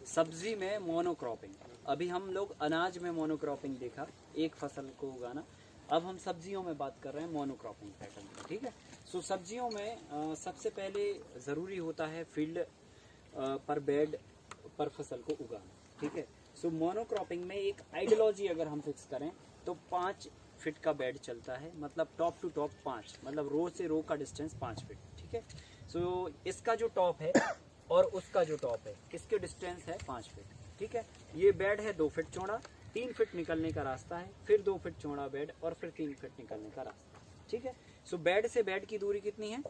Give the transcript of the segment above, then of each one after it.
सब्जी में मोनोक्रॉपिंग, अभी हम लोग अनाज में मोनोक्रॉपिंग देखा, एक फसल को उगाना। अब हम सब्जियों में बात कर रहे हैं मोनोक्रॉपिंग पैटर्न में, ठीक है। सो सब्जियों में सबसे पहले ज़रूरी होता है फील्ड पर बेड पर फसल को उगाना, ठीक है। सो मोनोक्रॉपिंग में एक आइडियोलॉजी अगर हम फिक्स करें तो 5 फीट का बेड चलता है, मतलब टॉप टू टॉप 5, मतलब रो से रो का डिस्टेंस 5 फीट, ठीक है। सो इसका जो टॉप है और उसका जो टॉप है, इसके डिस्टेंस है 5 फीट, ठीक है। ये बेड है 2 फीट चौड़ा, 3 फीट निकलने का रास्ता है, फिर 2 फीट चौड़ा बेड और फिर 3 फीट निकलने का रास्ता, ठीक है। सो बेड से बेड की दूरी कितनी है?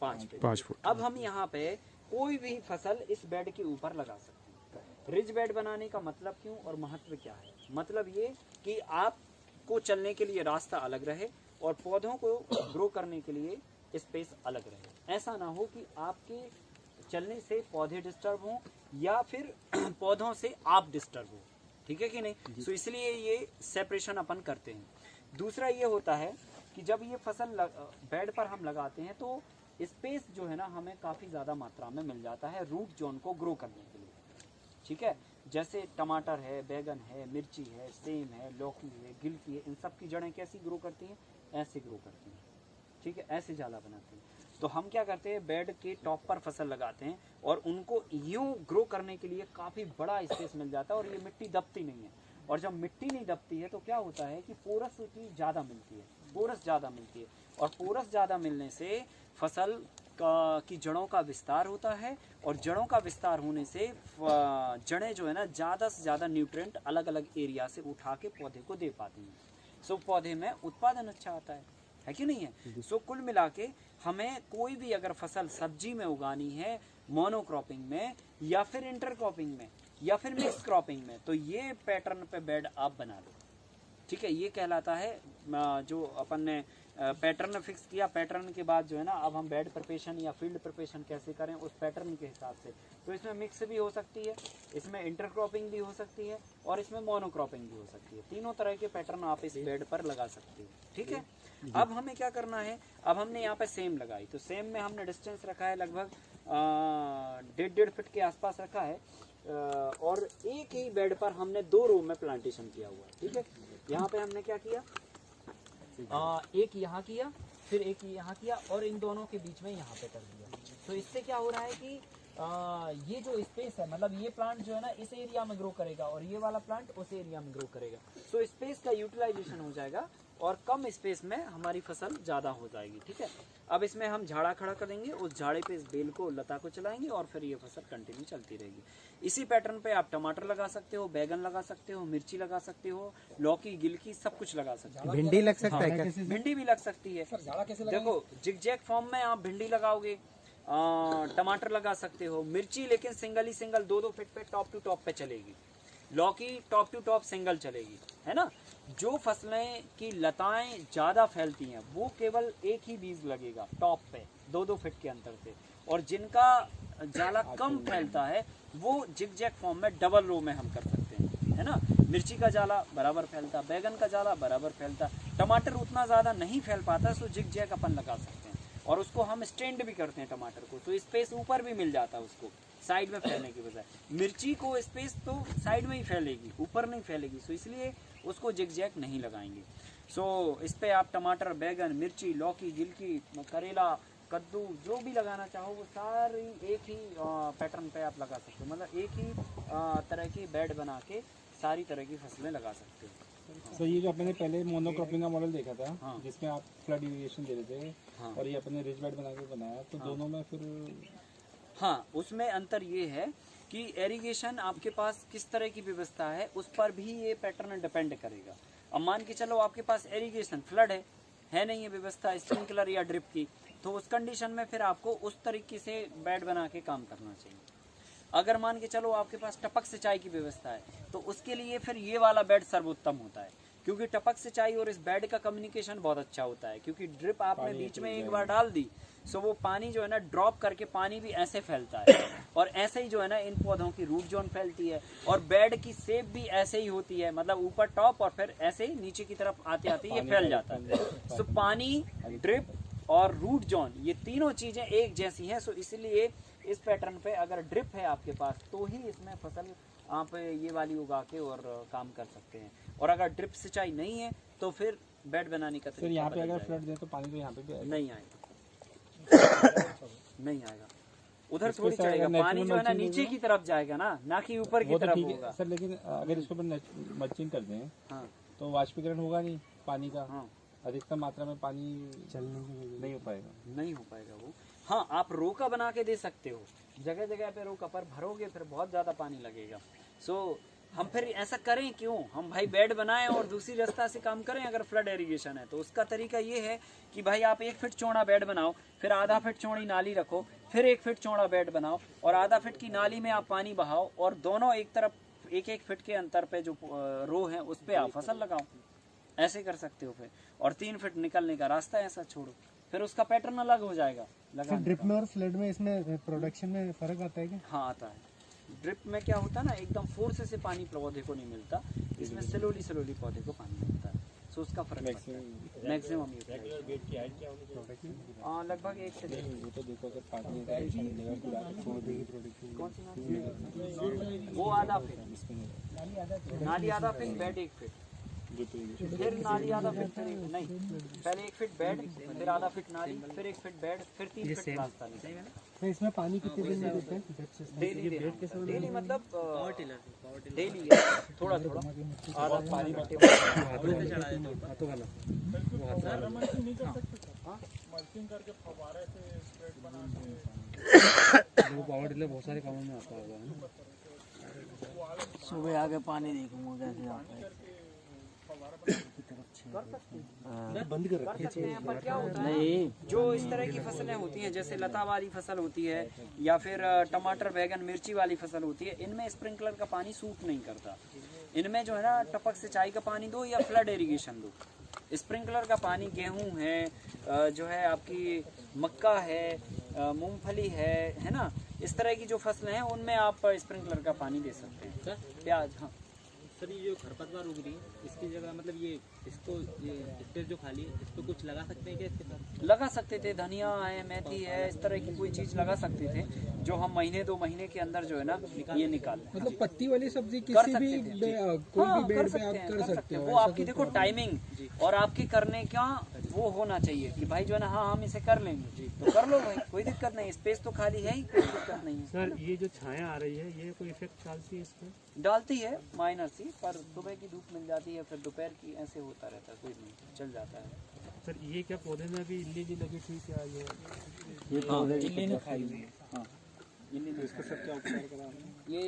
5 फीट। अब हम यहाँ पे कोई भी फसल इस बेड के ऊपर लगा सकते हैं। रिज बेड बनाने का मतलब क्यों और महत्व क्या है? मतलब ये कि आपको चलने के लिए रास्ता अलग रहे और पौधों को ग्रो करने के लिए स्पेस अलग रहे। ऐसा ना हो कि आपके चलने से पौधे डिस्टर्ब हों या फिर पौधों से आप डिस्टर्ब हो, ठीक है कि नहीं। सो इसलिए ये सेपरेशन अपन करते हैं। दूसरा ये होता है कि जब ये फसल बेड पर हम लगाते हैं तो स्पेस जो है ना हमें काफ़ी ज़्यादा मात्रा में मिल जाता है रूट जोन को ग्रो करने के लिए, ठीक है। जैसे टमाटर है, बैगन है, मिर्ची है, सेम है, लौकी है, गिलकी है, इन सब की जड़ें कैसी ग्रो करती हैं? ऐसे ग्रो करती हैं, ठीक है, ऐसे जाला बनाती हैं। तो हम क्या करते हैं, बेड के टॉप पर फसल लगाते हैं और उनको यूं ग्रो करने के लिए काफ़ी बड़ा स्पेस मिल जाता है और ये मिट्टी दबती नहीं है। और जब मिट्टी नहीं दबती है तो क्या होता है कि पोरसिटी ज़्यादा मिलती है, पोरस ज़्यादा मिलती है और पोरस ज़्यादा मिलने से फसल की जड़ों का विस्तार होता है और जड़ों का विस्तार होने से जड़ें जो है ना ज़्यादा से ज़्यादा न्यूट्रिएंट अलग अलग एरिया से उठा के पौधे को दे पाती हैं। सो पौधे में उत्पादन अच्छा आता है कि नहीं है। सो कुल मिला के हमें कोई भी अगर फसल सब्जी में उगानी है मोनोक्रॉपिंग में या फिर इंटरक्रॉपिंग में या फिर मिक्स क्रॉपिंग में, तो ये पैटर्न पे बेड आप बना लो, ठीक है। ये कहलाता है जो अपन ने पैटर्न फिक्स किया। पैटर्न के बाद जो है ना अब हम बेड प्रिपरेशन या फील्ड प्रिपरेशन कैसे करें उस पैटर्न के हिसाब से। तो इसमें मिक्स भी हो सकती है, इसमें इंटरक्रॉपिंग भी हो सकती है और इसमें मोनोक्रॉपिंग भी हो सकती है। तीनों तरह के पैटर्न आप इस बेड पर लगा सकते हैं, ठीक है। अब हमें क्या करना है, अब हमने यहाँ पे सेम लगाई तो सेम में हमने डिस्टेंस रखा है लगभग 1.5 फीट के आसपास रखा है और एक ही बेड पर हमने 2 रो में प्लांटेशन किया हुआ है, ठीक है। यहाँ पे हमने क्या किया, एक यहाँ किया फिर एक यहाँ किया और इन दोनों के बीच में यहाँ पे कर दिया। तो इससे क्या हो रहा है कि ये जो स्पेस है, मतलब ये प्लांट जो है ना इस एरिया में ग्रो करेगा और ये वाला प्लांट उस एरिया में ग्रो करेगा। सो स्पेस का यूटिलाइजेशन हो जाएगा और कम स्पेस में हमारी फसल ज़्यादा हो जाएगी, ठीक है। अब इसमें हम झाड़ा खड़ा करेंगे, उस झाड़े पे इस बेल को लता को चलाएंगे और फिर ये फसल कंटिन्यू चलती रहेगी। इसी पैटर्न पे आप टमाटर लगा सकते हो, बैगन लगा सकते हो, मिर्ची लगा सकते हो, लौकी, गिलकी सब कुछ लगा सकते हो। भिंडी लग सकता है क्या? भिंडी भी लग सकती है। देखो जिगजैग फॉर्म में आप भिंडी लगाओगे, टमाटर लगा सकते हो, मिर्ची लेकिन सिंगल ही सिंगल 2-2 फीट पे टॉप टू टॉप पे चलेगी, लौकी टॉप टू टॉप सिंगल चलेगी, है ना। जो फसलें की लताएं ज़्यादा फैलती हैं वो केवल एक ही बीज लगेगा टॉप पे 2-2 फीट के अंतर से, और जिनका जाला कम फैलता है वो जिगजैग फॉर्म में डबल रो में हम कर सकते हैं, है ना। मिर्ची का जाला बराबर फैलता, बैगन का जाला बराबर फैलता, टमाटर उतना ज़्यादा नहीं फैल पाता, सो जिगजैग अपन लगा सकते हैं और उसको हम स्टैंड भी करते हैं टमाटर को, तो स्पेस ऊपर भी मिल जाता है उसको साइड में फैलने की बजाय। मिर्ची को स्पेस तो साइड में ही फैलेगी, ऊपर नहीं फैलेगी, सो इसलिए उसको जिगजैग नहीं लगाएंगे। सो इस पे आप टमाटर, बैगन, मिर्ची, लौकी, गिलकी, करेला, कद्दू जो भी लगाना चाहो वो सारी एक ही पैटर्न पे आप लगा सकते हो, मतलब एक ही तरह की बेड बना के सारी तरह की फसलें लगा सकते हो। तो ये जो अपने पहले मोनोक्रॉपिंग का मॉडल देखा था, हाँ। जिसमें आप फ्लड इरिगेशन दे रहे थे, हाँ। और ये अपने रिज बेड बना के बनाया, तो दोनों में फिर हाँ, उसमें अंतर ये है कि एरीगेशन आपके पास किस तरह की व्यवस्था है उस पर भी ये पैटर्न डिपेंड करेगा। अब मान के चलो आपके पास एरीगेशन फ्लड है नहीं है व्यवस्था स्प्रिंकलर या ड्रिप की, तो उस कंडीशन में फिर आपको उस तरीके से बेड बना के काम करना चाहिए। अगर मान के चलो आपके पास टपक सिंचाई की व्यवस्था है तो उसके लिए फिर ये वाला बेड सर्वोत्तम होता है, क्योंकि टपक सिंचाई और इस बेड का कम्युनिकेशन बहुत अच्छा होता है, क्योंकि ड्रिप आपने बीच में एक बार डाल दी सो वो पानी जो है ना ड्रॉप करके पानी भी ऐसे फैलता है और ऐसे ही जो है ना इन पौधों की रूट जोन फैलती है और बेड की शेप भी ऐसे ही होती है, मतलब ऊपर टॉप और फिर ऐसे ही नीचे की तरफ आते आते ये फैल जाता है। सो पानी, ड्रिप और रूट जोन ये तीनों चीजें एक जैसी हैं, सो इसलिए इस पैटर्न पे अगर ड्रिप है आपके पास तो ही इसमें फसल आप ये वाली उगा के और काम कर सकते हैं। और अगर ड्रिप सिंचाई नहीं है तो फिर बेड बनाने का सर तरीका यहाँ पे बदल अगर जाएगा। फ्लड दे तो पानी तो यहाँ पे भी आएगा। नहीं आएगा नहीं आएगा, उधर इसको थोड़ी सर चढ़ेगा अगर पानी, जो है ना natural नीचे mulching की तरफ जाएगा ना कि ऊपर की वो तो तरफ ठीक होगा। है सर, लेकिन अगर इसको मल्चिंग कर दें हाँ तो वाष्पीकरण होगा नहीं पानी का, हाँ अधिकतम मात्रा में पानी चलने की नहीं हो पाएगा। नहीं हो पाएगा वो। हाँ आप रोका बना के दे सकते हो, जगह जगह पे रोका, पर भरोगे फिर बहुत ज़्यादा पानी लगेगा। सो हम फिर ऐसा करें क्यों, हम भाई बेड बनाएं और दूसरी रास्ता से काम करें। अगर फ्लड इरिगेशन है तो उसका तरीका ये है कि भाई आप 1 फीट चौड़ा बेड बनाओ, फिर आधा फीट चौड़ी नाली रखो, फिर 1 फीट चौड़ा बेड बनाओ और आधा फीट की नाली में आप पानी बहाओ और दोनों एक तरफ 1-1 फीट के अंतर पे जो रो है उस पर आप फसल लगाओ। ऐसे कर सकते हो फिर। और 3 फीट निकलने का रास्ता ऐसा छोड़ो, फिर उसका पैटर्न अलग हो जाएगा। ड्रिप में और फ्लड में इसमें प्रोडक्शन में फर्क आता है क्या? हाँ आता है। ड्रिप में क्या होता है ना, एकदम फोर्स से पानी पौधे को नहीं मिलता, इसमें स्लोली पौधे को पानी मिलता है। सो उसका फर्क मैक्सिमम लगभग 1 से 1.5। वो तो देखो अगर पानी का मिलेगा पूरा पौधे की प्रोडक्शन कौन सी वो आधा फीट नाली, आधा फीट बेड 1 फीट, फिर नाली आधा फीट, फिर नहीं पहले 1 फीट बेड, फिर आधा फीट नाली, फिर 1 फीट बेड, फिर 3 फीट रास्ता निकलेगा। तो इसमें पानी कितने दिन में देते हैं? डेली मतलब डेली थोड़ा थोड़ा आधा पानी पावर टिलर बहुत सारे कामों में आता होगा। सुबह आके पानी देखूंगा कैसे आता है। बंद कर रखा सकते हैं। पर क्या होता है, जो इस तरह की फसलें होती हैं जैसे लता वाली फसल होती है या फिर टमाटर बैगन मिर्ची वाली फसल होती है, इनमें स्प्रिंकलर का पानी सूट नहीं करता। इनमें जो है ना टपक सिंचाई का पानी दो या फ्लड इरिगेशन दो। स्प्रिंकलर का पानी गेहूं है, जो है आपकी मक्का है, मूंगफली है ना, इस तरह की जो फसलें हैं उनमें आप स्प्रिंकलर का पानी दे सकते हैं। प्याज, हाँ सर ये जो खरपतवार उग रही है इसकी जगह मतलब ये इसको ये स्पेस जो खाली है इस पर कुछ लगा सकते हैं क्या इसके साथ? लगा सकते थे, धनिया है, मेथी है, इस तरह की कोई चीज लगा सकते थे जो हम 1-2 महीने के अंदर जो है ना ये निकाल लें। मतलब पत्ती वाली सब्जी कर किसी सकते भी थे। कोई हाँ, भी बेड पे हैं, आप कर सकते हो। वो आपकी देखो टाइमिंग और आपकी करने का वो होना चाहिए कि भाई जो है ना हाँ हम इसे कर लेंगे तो कर लो भाई, कोई दिक्कत नहीं, स्पेस तो खाली है ही, कोई दिक्कत नहीं है। सर ये जो छाया आ रही है ये कोई इफेक्ट डालती है इसमें? डालती है माइनर सी, पर सुबह की धूप मिल जाती है, फिर दोपहर की, ऐसे होता रहता है, कोई नहीं चल जाता है। सर ये क्या पौधे में अभी इल्ली जी लगी थी क्या ये? इल्ली ने खाई हुई है। हाँ इल्ली ने इसका सब क्या उपचार करा? ये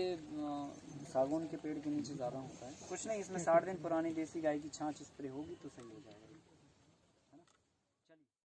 सागौन के पेड़ के नीचे ज़्यादा होता है। कुछ नहीं, इसमें 60 दिन पुरानी देसी गाय की छाछ स्प्रे होगी तो सही हो जाएगा।